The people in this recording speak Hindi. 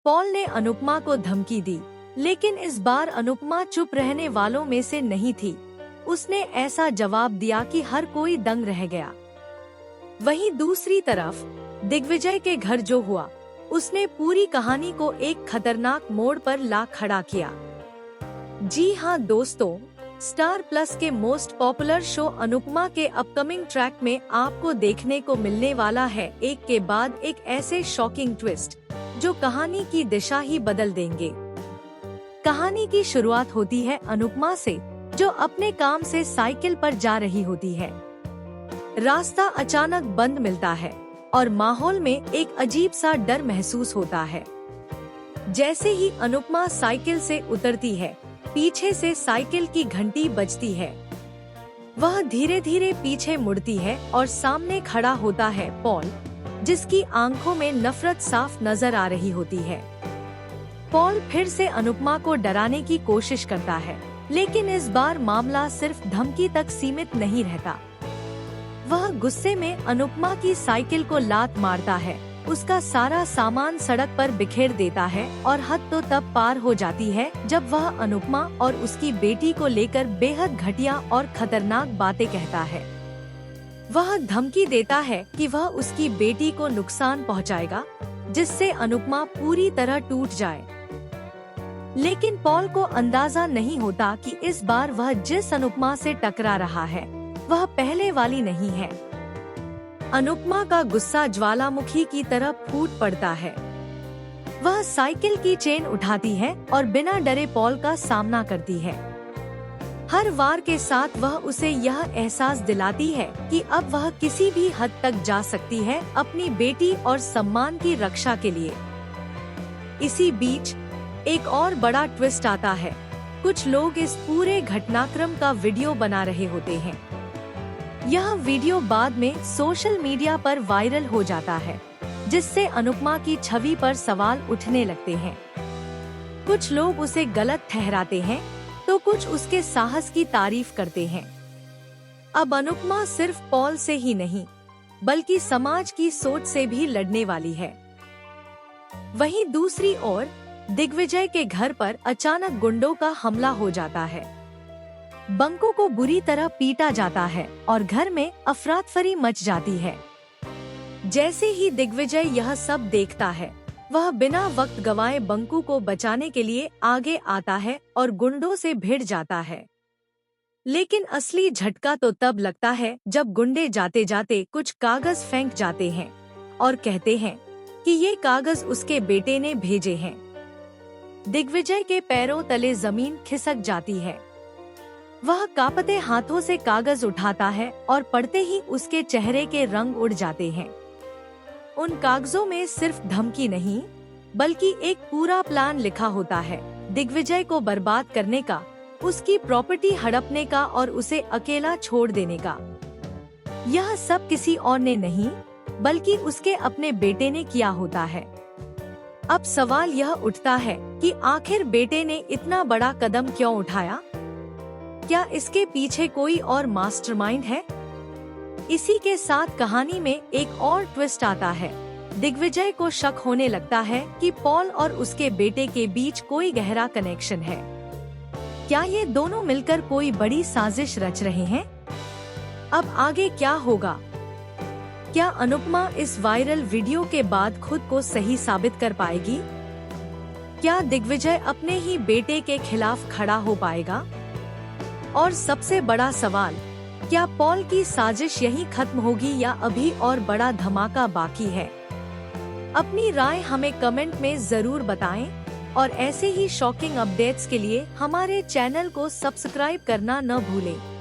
पॉल ने अनुपमा को धमकी दी, लेकिन इस बार अनुपमा चुप रहने वालों में से नहीं थी। उसने ऐसा जवाब दिया कि हर कोई दंग रह गया। वहीं दूसरी तरफ दिग्विजय के घर जो हुआ, उसने पूरी कहानी को एक खतरनाक मोड़ पर ला खड़ा किया। जी हाँ दोस्तों, स्टार प्लस के मोस्ट पॉपुलर शो अनुपमा के अपकमिंग ट्रैक में आपको देखने को मिलने वाला है एक के बाद एक ऐसे शॉकिंग ट्विस्ट जो कहानी की दिशा ही बदल देंगे। कहानी की शुरुआत होती है अनुपमा से, जो अपने काम से साइकिल पर जा रही होती है। रास्ता अचानक बंद मिलता है और माहौल में एक अजीब सा डर महसूस होता है। जैसे ही अनुपमा साइकिल से उतरती है, पीछे से साइकिल की घंटी बजती है। वह धीरे धीरे पीछे मुड़ती है और सामने खड़ा होता है पॉल, जिसकी आंखों में नफरत साफ नजर आ रही होती है। पॉल फिर से अनुपमा को डराने की कोशिश करता है, लेकिन इस बार मामला सिर्फ धमकी तक सीमित नहीं रहता। वह गुस्से में अनुपमा की साइकिल को लात मारता है, उसका सारा सामान सड़क पर बिखेर देता है और हद तो तब पार हो जाती है जब वह अनुपमा और उसकी बेटी को लेकर बेहद घटिया और खतरनाक बातें कहता है। वह धमकी देता है कि वह उसकी बेटी को नुकसान पहुंचाएगा, जिससे अनुपमा पूरी तरह टूट जाए। लेकिन पॉल को अंदाजा नहीं होता कि इस बार वह जिस अनुपमा से टकरा रहा है, वह पहले वाली नहीं है। अनुपमा का गुस्सा ज्वालामुखी की तरह फूट पड़ता है। वह साइकिल की चेन उठाती है और बिना डरे पॉल का सामना करती है। हर वार के साथ वह उसे यह एहसास दिलाती है कि अब वह किसी भी हद तक जा सकती है अपनी बेटी और सम्मान की रक्षा के लिए। इसी बीच एक और बड़ा ट्विस्ट आता है। कुछ लोग इस पूरे घटनाक्रम का वीडियो बना रहे होते हैं। यह वीडियो बाद में सोशल मीडिया पर वायरल हो जाता है, जिससे अनुपमा की छवि पर सवाल उठने लगते हैं। कुछ लोग उसे गलत ठहराते हैं, तो कुछ उसके साहस की तारीफ करते हैं। अब अनुपमा सिर्फ पॉल से ही नहीं, बल्कि समाज की सोच से भी लड़ने वाली है। वहीं दूसरी ओर दिग्विजय के घर पर अचानक गुंडों का हमला हो जाता है। बंको को बुरी तरह पीटा जाता है और घर में अफरातफरी मच जाती है। जैसे ही दिग्विजय यह सब देखता है, वह बिना वक्त गवाए बंकू को बचाने के लिए आगे आता है और गुंडों से भिड़ जाता है। लेकिन असली झटका तो तब लगता है जब गुंडे जाते जाते कुछ कागज फेंक जाते हैं और कहते हैं कि ये कागज उसके बेटे ने भेजे हैं। दिग्विजय के पैरों तले जमीन खिसक जाती है। वह कांपते हाथों से कागज उठाता है और पढ़ते ही उसके चेहरे के रंग उड़ जाते हैं। उन कागजों में सिर्फ धमकी नहीं, बल्कि एक पूरा प्लान लिखा होता है, दिग्विजय को बर्बाद करने का, उसकी प्रॉपर्टी हड़पने का और उसे अकेला छोड़ देने का। यह सब किसी और ने नहीं, बल्कि उसके अपने बेटे ने किया होता है। अब सवाल यह उठता है कि आखिर बेटे ने इतना बड़ा कदम क्यों उठाया? क्या इसके पीछे कोई और मास्टरमाइंड है? इसी के साथ कहानी में एक और ट्विस्ट आता है। दिग्विजय को शक होने लगता है कि पॉल और उसके बेटे के बीच कोई गहरा कनेक्शन है। क्या ये दोनों मिलकर कोई बड़ी साजिश रच रहे हैं? अब आगे क्या होगा? क्या अनुपमा इस वायरल वीडियो के बाद खुद को सही साबित कर पाएगी? क्या दिग्विजय अपने ही बेटे के खिलाफ खड़ा हो पाएगा? और सबसे बड़ा सवाल, क्या पॉल की साजिश यहीं खत्म होगी या अभी और बड़ा धमाका बाकी है? अपनी राय हमें कमेंट में जरूर बताएं और ऐसे ही शॉकिंग अपडेट्स के लिए हमारे चैनल को सब्सक्राइब करना न भूलें।